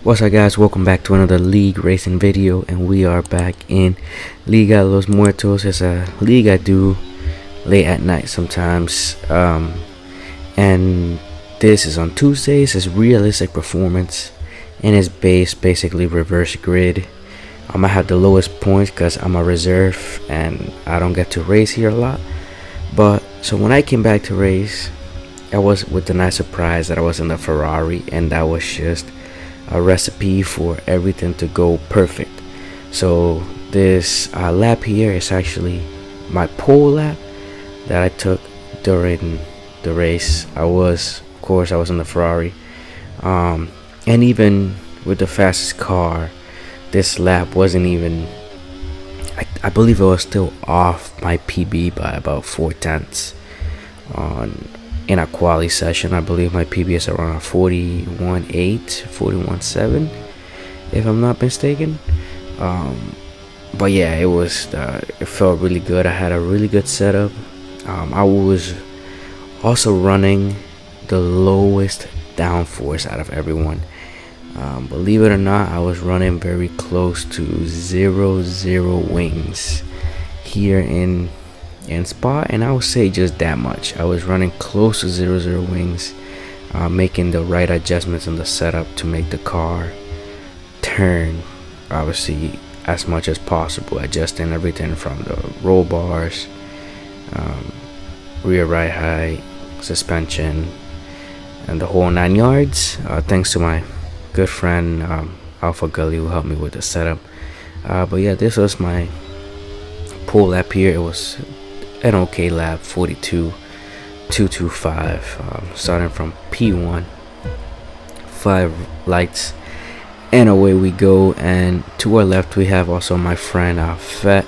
What's up guys, welcome back to another league racing video, and we are back in Liga Los Muertos. It's a league I do late at night sometimes, and this is on Tuesdays. It's realistic performance and it's basically reverse grid. I have the lowest points because I'm a reserve and I don't get to race here a lot, but so when I came back to race, I was with the nice surprise that I was in the Ferrari, and that was just a recipe for everything to go perfect. So this lap here is actually my pole lap that I took during the race. Of course I was in the Ferrari, and even with the fastest car, this lap wasn't even, I believe it was still off my PB by about 4/10 in a quali session. I believe my PB is around 41.8, 41.7, if I'm not mistaken. But yeah, it felt really good. I had a really good setup. I was also running the lowest downforce out of everyone. Believe it or not, I was running very close to zero wings here in Spa, and I would say just that much. I was running close to zero wings, making the right adjustments in the setup to make the car turn obviously as much as possible, adjusting everything from the roll bars, rear right high, suspension, and the whole 9 yards. Thanks to my good friend Alpha Gully, who helped me with the setup. But yeah, this was my pole lap here. It was an okay lap, 42.225, starting from P1, 5 lights, and away we go. And to our left we have also my friend Fett,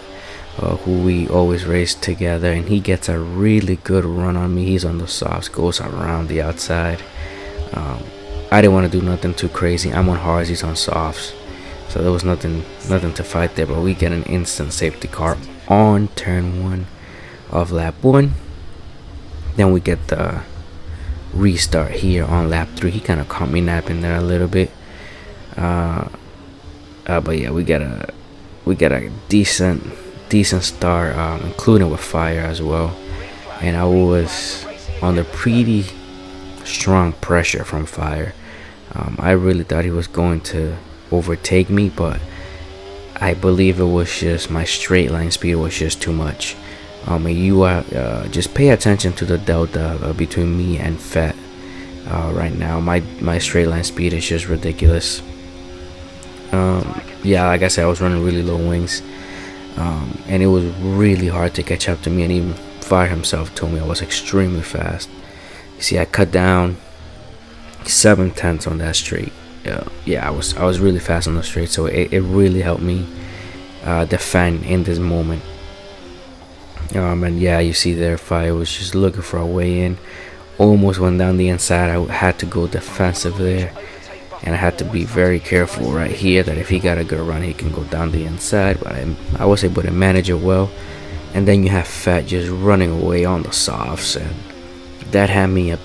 who we always race together, and he gets a really good run on me. He's on the softs, goes around the outside. I didn't want to do nothing too crazy. I'm on hards, he's on softs, so there was nothing to fight there. But we get an instant safety car on turn 1 of lap 1. Then we get the restart here on lap 3. He kind of caught me napping there a little bit, but yeah, we get a decent start, including with fire as well. And I was under pretty strong pressure from fire. I really thought he was going to overtake me, but I believe it was just my straight line speed was just too much. And you just pay attention to the delta between me and Fett. Right now my straight line speed is just ridiculous. Yeah, like I said, I was running really low wings, and it was really hard to catch up to me. And even Fire himself told me I was extremely fast. You see, I cut down 7/10 on that straight. Yeah, I was really fast on the straight, so it really helped me defend in this moment. And yeah, you see there, Fire was just looking for a way in, almost went down the inside. I had to go defensive there, and I had to be very careful right here that if he got a good run, he can go down the inside. But I was able to manage it well. And then you have Fat just running away on the softs, and that had me a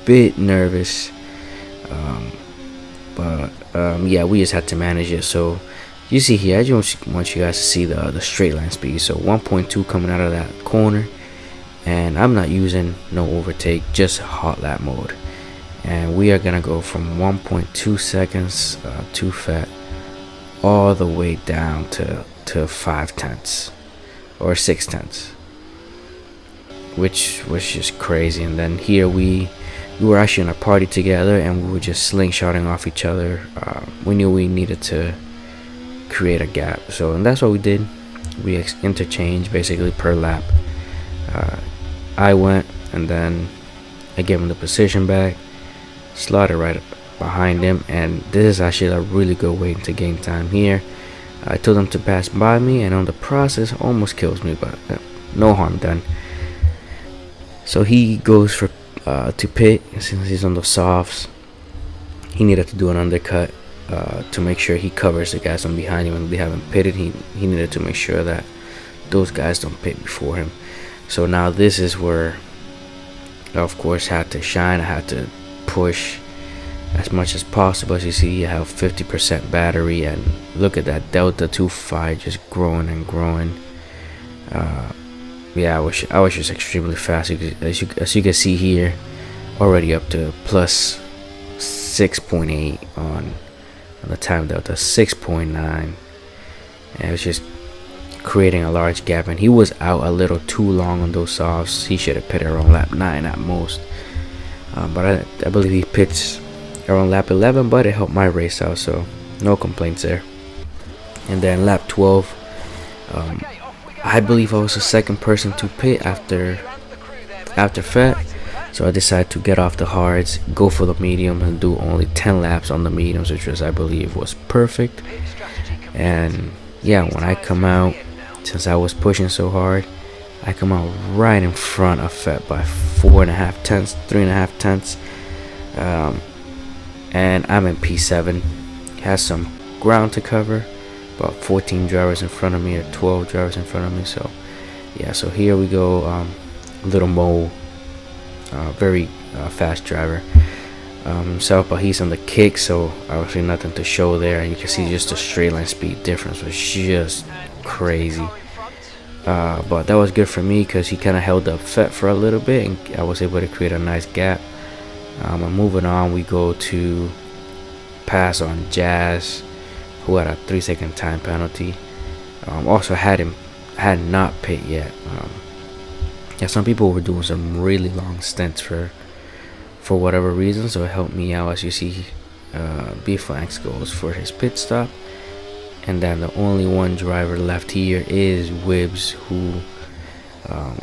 bit nervous. Yeah, we just had to manage it. So you see here, I just want you guys to see the straight line speed. So 1.2 coming out of that corner, and I'm not using no overtake, just hot lap mode. And we are gonna go from 1.2 seconds to Fat all the way down to 5/10 or 6/10, which was just crazy. And then here we were actually in a party together, and we were just slingshotting off each other. We knew we needed to create a gap, and that's what we did. We interchanged basically per lap. I went, and then I gave him the position back, slotted right behind him, and this is actually a really good way to gain time here. I told him to pass by me, and on the process almost kills me, but no harm done. So he goes for to pit. Since he's on the softs, he needed to do an undercut to make sure he covers the guys on behind him. When they haven't pitted, he needed to make sure that those guys don't pit before him. So now this is where, of course, had to shine. I had to push as much as possible. As you see, I have 50% battery, and look at that Delta 2.5 just growing and growing. Yeah, I was just extremely fast. As you can see here, already up to plus 6.8 on the time Delta, 6.9, and it was just creating a large gap. And he was out a little too long on those softs. He should have pit around lap 9 at most, but I believe he pits around lap 11, but it helped my race out, so no complaints there. And then lap 12, I believe I was the second person to pit after Fett, so I decided to get off the hards, go for the medium, and do only 10 laps on the mediums, which was, I believe, was perfect. And yeah, when I come out, since I was pushing so hard, I come out right in front of Fett by 4.5 tenths, 3.5 tenths. And I'm in P7. Has some ground to cover, about 14 drivers in front of me, or 12 drivers in front of me. So yeah, so here we go. Little Mo, very fast driver himself, but he's on the kick, so obviously nothing to show there. And you can see just the straight line speed difference was just crazy. But that was good for me because he kind of held up Fett for a little bit, and I was able to create a nice gap. And moving on, we go to pass on Jazz, who had a 3-second time penalty. Also had not pit yet. Yeah, some people were doing some really long stints for whatever reason, so it helped me out. As you see, B Flanks goes for his pit stop, and then the only one driver left here is Wibbs, who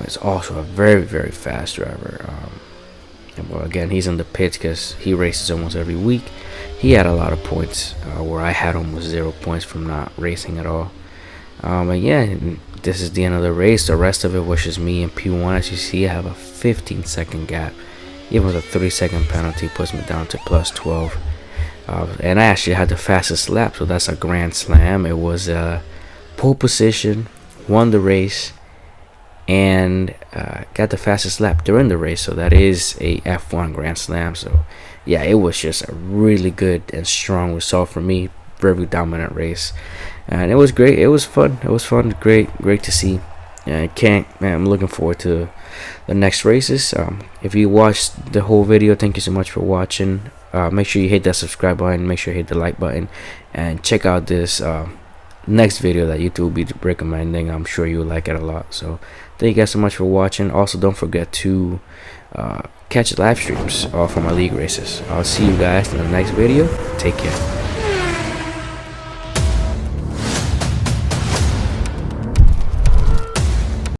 is also a very, very fast driver. Well, again, he's in the pits because he races almost every week. He had a lot of points, where I had almost 0 points from not racing at all. And yeah, this is the end of the race. The rest of it was just me in P1. As you see, I have a 15-second gap. Even with a 3-second penalty, puts me down to plus 12. And I actually had the fastest lap, so that's a grand slam. It was pole position, won the race, and got the fastest lap during the race, so that is a F1 Grand Slam. So yeah, it was just a really good and strong result for me. Very dominant race, and it was great. It was fun. Great to see. I'm looking forward to the next races. If you watched the whole video, thank you so much for watching. Make sure you hit that subscribe button, make sure you hit the like button, and check out this next video that YouTube will be recommending. I'm sure you'll like it a lot. So thank you guys so much for watching. Also, don't forget to catch live streams for my league races. I'll see you guys in the next video. Take care.